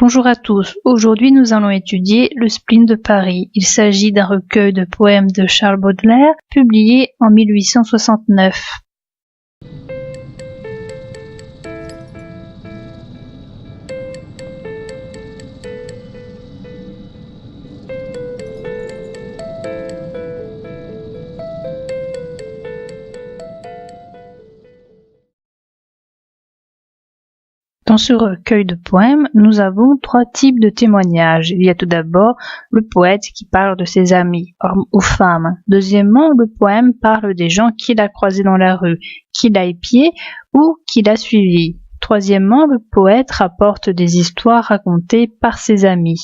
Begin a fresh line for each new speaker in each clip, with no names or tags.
Bonjour à tous, aujourd'hui nous allons étudier le Spleen de Paris. Il s'agit d'un recueil de poèmes de Charles Baudelaire, publié en 1869. Dans ce recueil de poèmes, nous avons trois types de témoignages. Il y a tout d'abord le poète qui parle de ses amis, hommes ou femmes. Deuxièmement, le poème parle des gens qu'il a croisés dans la rue, qu'il a épiés ou qu'il a suivis. Troisièmement, le poète rapporte des histoires racontées par ses amis.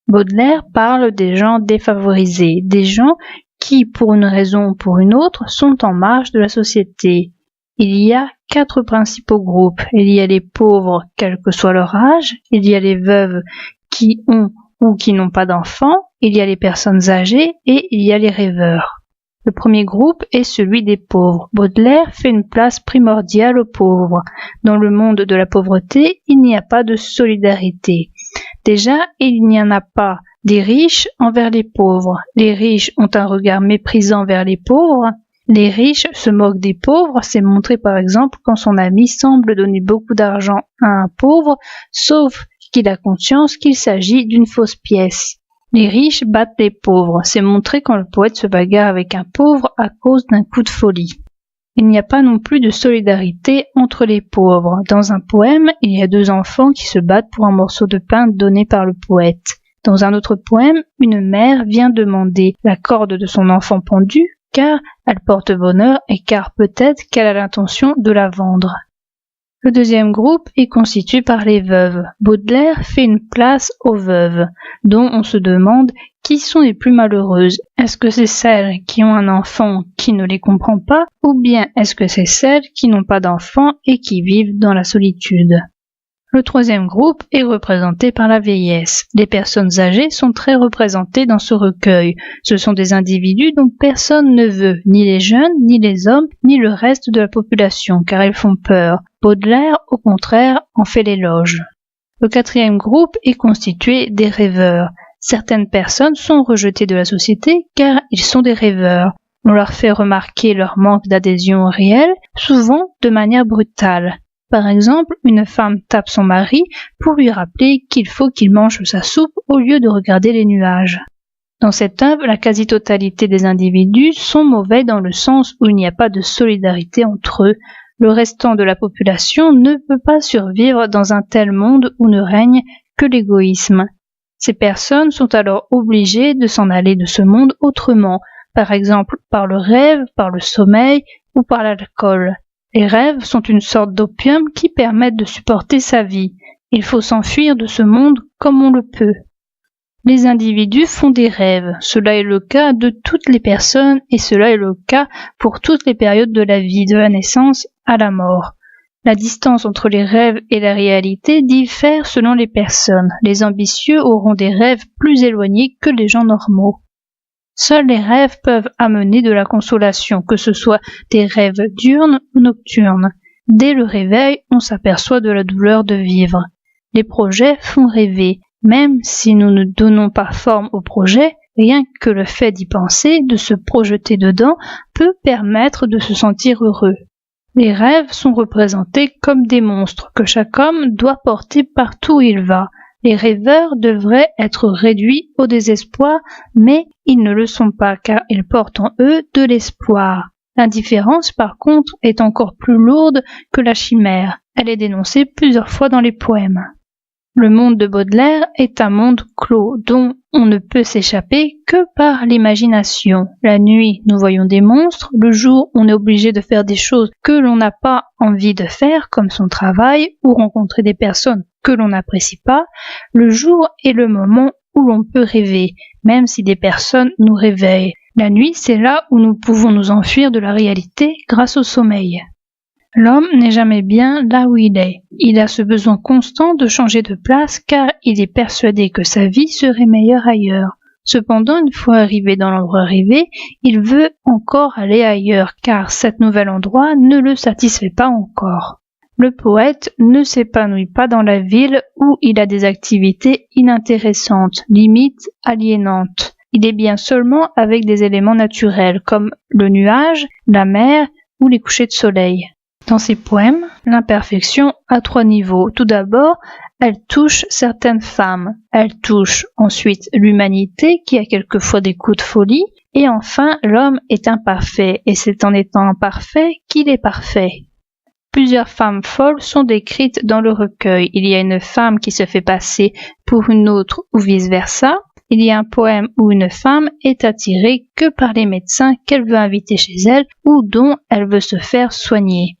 Baudelaire parle des gens défavorisés, des gens qui, pour une raison ou pour une autre, sont en marge de la société. Il y a 4 principaux groupes. Il y a les pauvres, quel que soit leur âge. Il y a les veuves qui ont ou qui n'ont pas d'enfants. Il y a les personnes âgées et il y a les rêveurs. Le premier groupe est celui des pauvres. Baudelaire fait une place primordiale aux pauvres. Dans le monde de la pauvreté, il n'y a pas de solidarité. Déjà, il n'y en a pas des riches envers les pauvres. Les riches ont un regard méprisant vers les pauvres. Les riches se moquent des pauvres, c'est montré par exemple quand son ami semble donner beaucoup d'argent à un pauvre, sauf qu'il a conscience qu'il s'agit d'une fausse pièce. Les riches battent les pauvres, c'est montré quand le poète se bagarre avec un pauvre à cause d'un coup de folie. Il n'y a pas non plus de solidarité entre les pauvres. Dans un poème, il y a 2 enfants qui se battent pour un morceau de pain donné par le poète. Dans un autre poème, une mère vient demander la corde de son enfant pendu, car elle porte bonheur et car peut-être qu'elle a l'intention de la vendre. Le deuxième groupe est constitué par les veuves. Baudelaire fait une place aux veuves, dont on se demande qui sont les plus malheureuses. Est-ce que c'est celles qui ont un enfant qui ne les comprend pas, ou bien est-ce que c'est celles qui n'ont pas d'enfant et qui vivent dans la solitude ? Le troisième groupe est représenté par la vieillesse. Les personnes âgées sont très représentées dans ce recueil. Ce sont des individus dont personne ne veut, ni les jeunes, ni les hommes, ni le reste de la population, car ils font peur. Baudelaire, au contraire, en fait l'éloge. Le quatrième groupe est constitué des rêveurs. Certaines personnes sont rejetées de la société car ils sont des rêveurs. On leur fait remarquer leur manque d'adhésion au réel, souvent de manière brutale. Par exemple, une femme tape son mari pour lui rappeler qu'il faut qu'il mange sa soupe au lieu de regarder les nuages. Dans cette œuvre, la quasi-totalité des individus sont mauvais dans le sens où il n'y a pas de solidarité entre eux. Le restant de la population ne peut pas survivre dans un tel monde où ne règne que l'égoïsme. Ces personnes sont alors obligées de s'en aller de ce monde autrement, par exemple par le rêve, par le sommeil ou par l'alcool. Les rêves sont une sorte d'opium qui permettent de supporter sa vie. Il faut s'enfuir de ce monde comme on le peut. Les individus font des rêves. Cela est le cas de toutes les personnes et cela est le cas pour toutes les périodes de la vie, de la naissance à la mort. La distance entre les rêves et la réalité diffère selon les personnes. Les ambitieux auront des rêves plus éloignés que les gens normaux. Seuls les rêves peuvent amener de la consolation, que ce soit des rêves diurnes ou nocturnes. Dès le réveil, on s'aperçoit de la douleur de vivre. Les projets font rêver. Même si nous ne donnons pas forme au projet, rien que le fait d'y penser, de se projeter dedans, peut permettre de se sentir heureux. Les rêves sont représentés comme des monstres que chaque homme doit porter partout où il va. Les rêveurs devraient être réduits au désespoir, mais ils ne le sont pas car ils portent en eux de l'espoir. L'indifférence, par contre, est encore plus lourde que la chimère. Elle est dénoncée plusieurs fois dans les poèmes. Le monde de Baudelaire est un monde clos dont on ne peut s'échapper que par l'imagination. La nuit, nous voyons des monstres. Le jour, on est obligé de faire des choses que l'on n'a pas envie de faire, comme son travail, ou rencontrer des personnes que l'on n'apprécie pas. Le jour est le moment où l'on peut rêver, même si des personnes nous réveillent. La nuit, c'est là où nous pouvons nous enfuir de la réalité grâce au sommeil. L'homme n'est jamais bien là où il est. Il a ce besoin constant de changer de place car il est persuadé que sa vie serait meilleure ailleurs. Cependant, une fois arrivé dans l'endroit rêvé, il veut encore aller ailleurs car cet nouvel endroit ne le satisfait pas encore. Le poète ne s'épanouit pas dans la ville où il a des activités inintéressantes, limite aliénantes. Il est bien seulement avec des éléments naturels comme le nuage, la mer ou les couchers de soleil. Dans ses poèmes, l'imperfection a 3 niveaux. Tout d'abord, elle touche certaines femmes. Elle touche ensuite l'humanité qui a quelquefois des coups de folie. Et enfin, l'homme est imparfait et c'est en étant imparfait qu'il est parfait. Plusieurs femmes folles sont décrites dans le recueil. Il y a une femme qui se fait passer pour une autre ou vice-versa. Il y a un poème où une femme est attirée que par les médecins qu'elle veut inviter chez elle ou dont elle veut se faire soigner.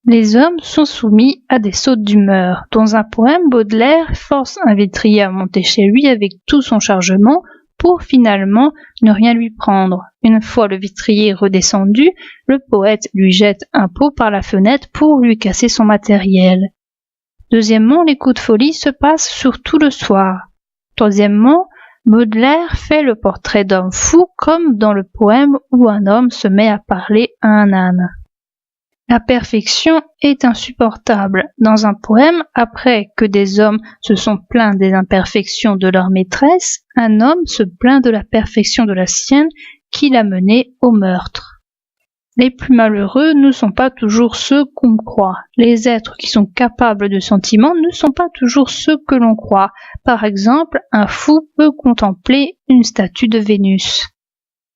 Les hommes sont soumis à des sautes d'humeur. Dans un poème, Baudelaire force un vitrier à monter chez lui avec tout son chargement pour finalement ne rien lui prendre. Une fois le vitrier redescendu, le poète lui jette un pot par la fenêtre pour lui casser son matériel. Deuxièmement, les coups de folie se passent surtout le soir. Troisièmement, Baudelaire fait le portrait d'homme fou comme dans le poème où un homme se met à parler à un âne. La perfection est insupportable. Dans un poème, après que des hommes se sont plaints des imperfections de leur maîtresse, un homme se plaint de la perfection de la sienne qui l'a mené au meurtre. Les plus malheureux ne sont pas toujours ceux qu'on croit. Les êtres qui sont capables de sentiments ne sont pas toujours ceux que l'on croit. Par exemple, un fou peut contempler une statue de Vénus.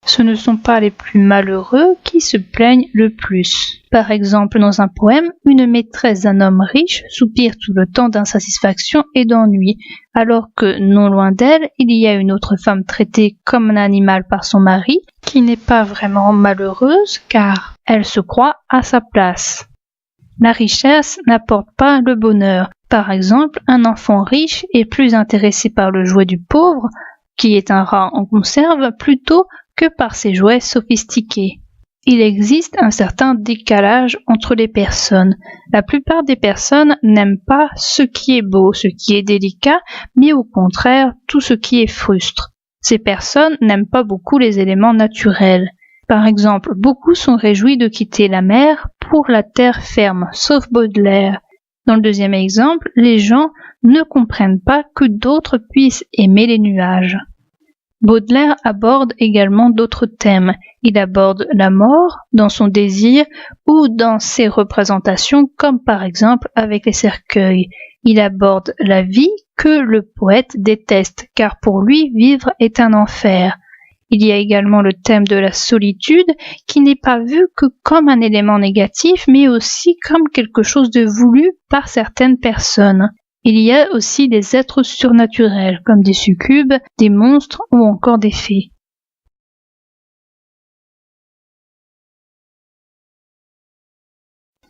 Ce ne sont pas les plus malheureux qui se plaignent le plus. Par exemple, dans un poème, une maîtresse d'un homme riche soupire tout le temps d'insatisfaction et d'ennui, alors que, non loin d'elle, il y a une autre femme traitée comme un animal par son mari, qui n'est pas vraiment malheureuse, car elle se croit à sa place. La richesse n'apporte pas le bonheur. Par exemple, un enfant riche est plus intéressé par le jouet du pauvre, qui est un rat en conserve, plutôt que par ses jouets sophistiqués. Il existe un certain décalage entre les personnes. La plupart des personnes n'aiment pas ce qui est beau, ce qui est délicat, mais au contraire tout ce qui est frustre. Ces personnes n'aiment pas beaucoup les éléments naturels. Par exemple, beaucoup sont réjouis de quitter la mer pour la terre ferme, sauf Baudelaire. Dans le deuxième exemple, les gens ne comprennent pas que d'autres puissent aimer les nuages. Baudelaire aborde également d'autres thèmes. Il aborde la mort dans son désir ou dans ses représentations, comme par exemple avec les cercueils. Il aborde la vie que le poète déteste, car pour lui vivre est un enfer. Il y a également le thème de la solitude qui n'est pas vu que comme un élément négatif, mais aussi comme quelque chose de voulu par certaines personnes. Il y a aussi des êtres surnaturels, comme des succubes, des monstres ou encore des fées.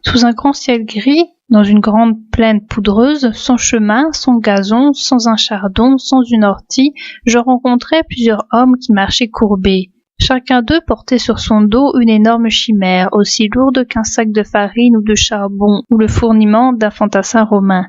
Sous un grand ciel gris, dans une grande plaine poudreuse, sans chemin, sans gazon, sans un chardon, sans une ortie, je rencontrai plusieurs hommes qui marchaient courbés. Chacun d'eux portait sur son dos une énorme chimère, aussi lourde qu'un sac de farine ou de charbon, ou le fourniment d'un fantassin romain.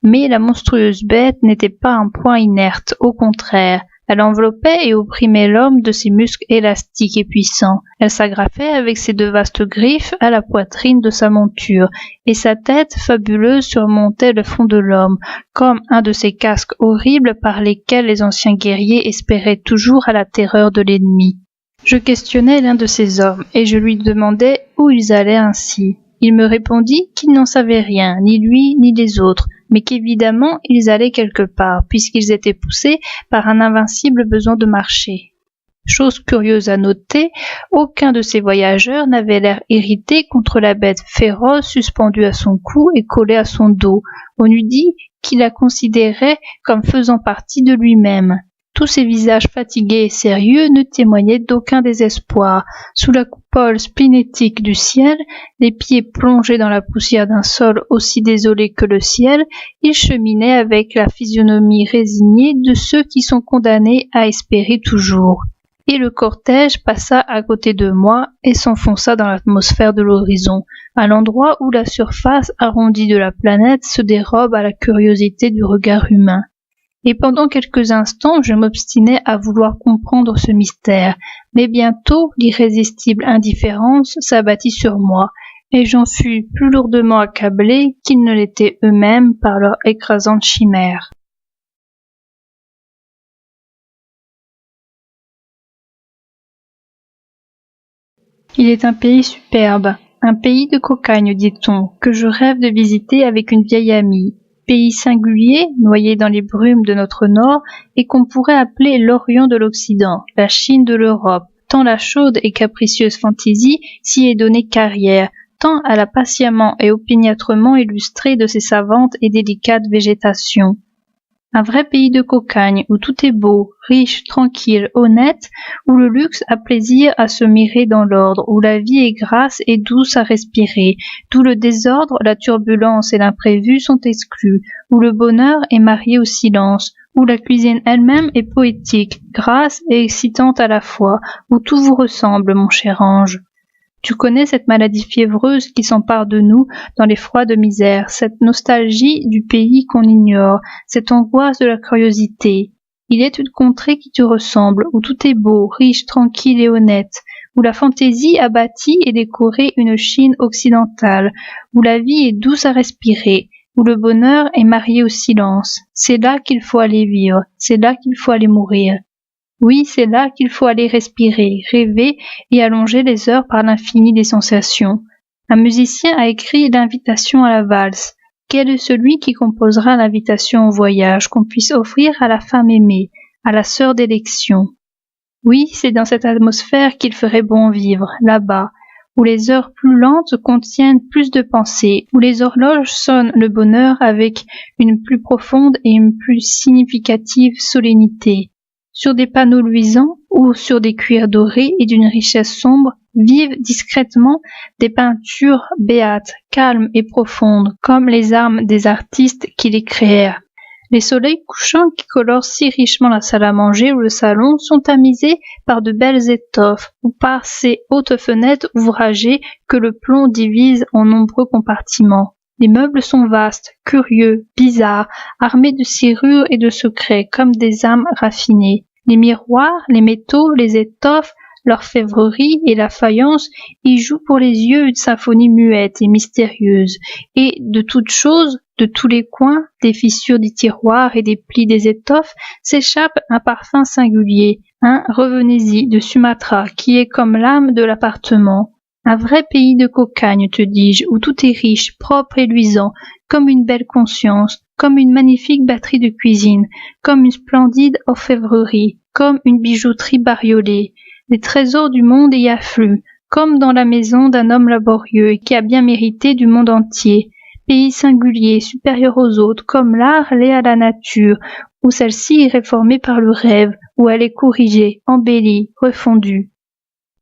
Mais la monstrueuse bête n'était pas un point inerte, au contraire. Elle enveloppait et opprimait l'homme de ses muscles élastiques et puissants. Elle s'agrafait avec ses 2 vastes griffes à la poitrine de sa monture, et sa tête fabuleuse surmontait le front de l'homme, comme un de ces casques horribles par lesquels les anciens guerriers espéraient toujours à la terreur de l'ennemi. Je questionnai l'un de ces hommes, et je lui demandai où ils allaient ainsi. Il me répondit qu'il n'en savait rien, ni lui ni les autres, mais qu'évidemment ils allaient quelque part, puisqu'ils étaient poussés par un invincible besoin de marcher. Chose curieuse à noter, aucun de ces voyageurs n'avait l'air irrité contre la bête féroce suspendue à son cou et collée à son dos. On eût dit qu'il la considérait comme faisant partie de lui-même. Tous ces visages fatigués et sérieux ne témoignaient d'aucun désespoir. Sous la coupole splénétique du ciel, les pieds plongés dans la poussière d'un sol aussi désolé que le ciel, ils cheminaient avec la physionomie résignée de ceux qui sont condamnés à espérer toujours. Et le cortège passa à côté de moi et s'enfonça dans l'atmosphère de l'horizon, à l'endroit où la surface arrondie de la planète se dérobe à la curiosité du regard humain. Et pendant quelques instants, je m'obstinais à vouloir comprendre ce mystère, mais bientôt l'irrésistible indifférence s'abattit sur moi, et j'en fus plus lourdement accablé qu'ils ne l'étaient eux-mêmes par leur écrasante chimère. Il est un pays superbe, un pays de cocagne, dit-on, que je rêve de visiter avec une vieille amie. Pays singulier, noyé dans les brumes de notre nord, et qu'on pourrait appeler l'Orient de l'Occident, la Chine de l'Europe, tant la chaude et capricieuse fantaisie s'y est donnée carrière, tant elle a patiemment et opiniâtrement illustré de ses savantes et délicates végétations. Un vrai pays de cocagne, où tout est beau, riche, tranquille, honnête, où le luxe a plaisir à se mirer dans l'ordre, où la vie est grasse et douce à respirer, d'où le désordre, la turbulence et l'imprévu sont exclus, où le bonheur est marié au silence, où la cuisine elle-même est poétique, grasse et excitante à la fois, où tout vous ressemble, mon cher ange. Tu connais cette maladie fiévreuse qui s'empare de nous dans les froides misères, cette nostalgie du pays qu'on ignore, cette angoisse de la curiosité. Il est une contrée qui te ressemble, où tout est beau, riche, tranquille et honnête, où la fantaisie a bâti et décoré une Chine occidentale, où la vie est douce à respirer, où le bonheur est marié au silence. C'est là qu'il faut aller vivre, c'est là qu'il faut aller mourir. Oui, c'est là qu'il faut aller respirer, rêver et allonger les heures par l'infini des sensations. Un musicien a écrit l'invitation à la valse. Quel est celui qui composera l'invitation au voyage qu'on puisse offrir à la femme aimée, à la sœur d'élection? Oui, c'est dans cette atmosphère qu'il ferait bon vivre, là-bas, où les heures plus lentes contiennent plus de pensées, où les horloges sonnent le bonheur avec une plus profonde et une plus significative solennité. Sur des panneaux luisants ou sur des cuirs dorés et d'une richesse sombre, vivent discrètement des peintures béates, calmes et profondes, comme les âmes des artistes qui les créèrent. Les soleils couchants qui colorent si richement la salle à manger ou le salon sont tamisés par de belles étoffes ou par ces hautes fenêtres ouvragées que le plomb divise en nombreux compartiments. Les meubles sont vastes, curieux, bizarres, armés de serrures et de secrets comme des âmes raffinées. Les miroirs, les métaux, les étoffes, l'orfèvrerie et la faïence y jouent pour les yeux une symphonie muette et mystérieuse, et de toutes choses, de tous les coins, des fissures des tiroirs et des plis des étoffes, s'échappe un parfum singulier, un revenez-y de Sumatra qui est comme l'âme de l'appartement. Un vrai pays de cocagne, te dis-je, où tout est riche, propre et luisant, comme une belle conscience, comme une magnifique batterie de cuisine, comme une splendide orfèvrerie, comme une bijouterie bariolée. Les trésors du monde y affluent, comme dans la maison d'un homme laborieux et qui a bien mérité du monde entier. Pays singulier, supérieur aux autres, comme l'art l'est à la nature, où celle-ci est réformée par le rêve, où elle est corrigée, embellie, refondue.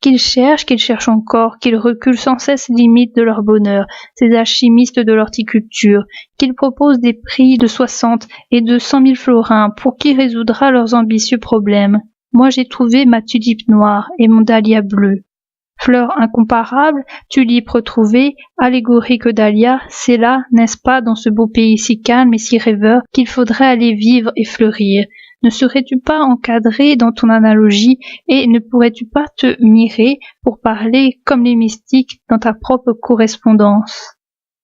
Qu'ils cherchent encore, qu'ils reculent sans cesse les limites de leur bonheur, ces alchimistes de l'horticulture, qu'ils proposent des prix de 60 et de 100 000 florins pour qui résoudra leurs ambitieux problèmes. Moi j'ai trouvé ma tulipe noire et mon dahlia bleu. Fleur incomparable, tulipe retrouvée, allégorique dahlia, c'est là, n'est-ce pas, dans ce beau pays si calme et si rêveur, qu'il faudrait aller vivre et fleurir. Ne serais-tu pas encadré dans ton analogie et ne pourrais-tu pas te mirer pour parler comme les mystiques dans ta propre correspondance?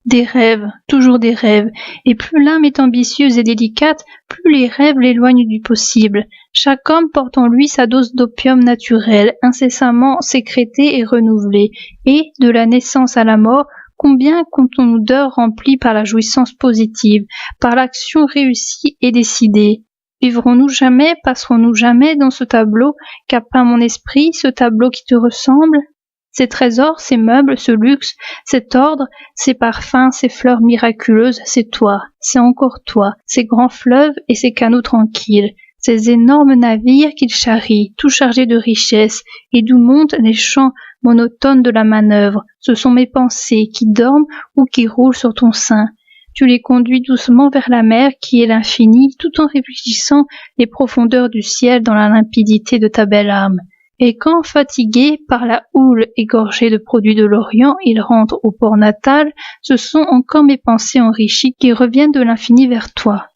Des rêves, toujours des rêves, et plus l'âme est ambitieuse et délicate, plus les rêves l'éloignent du possible. Chaque homme porte en lui sa dose d'opium naturel, incessamment sécrétée et renouvelée, et, de la naissance à la mort, combien comptons-nous d'heures remplies par la jouissance positive, par l'action réussie et décidée? Vivrons-nous jamais, passerons-nous jamais dans ce tableau qu'a peint mon esprit, ce tableau qui te ressemble? Ces trésors, ces meubles, ce luxe, cet ordre, ces parfums, ces fleurs miraculeuses, c'est toi, c'est encore toi, ces grands fleuves et ces canaux tranquilles, ces énormes navires qu'ils charrient, tout chargés de richesses, et d'où montent les chants monotones de la manœuvre, ce sont mes pensées qui dorment ou qui roulent sur ton sein. Tu les conduis doucement vers la mer qui est l'infini, tout en réfléchissant les profondeurs du ciel dans la limpidité de ta belle âme. Et quand, fatigué par la houle égorgée de produits de l'Orient, il rentre au port natal, ce sont encore mes pensées enrichies qui reviennent de l'infini vers toi.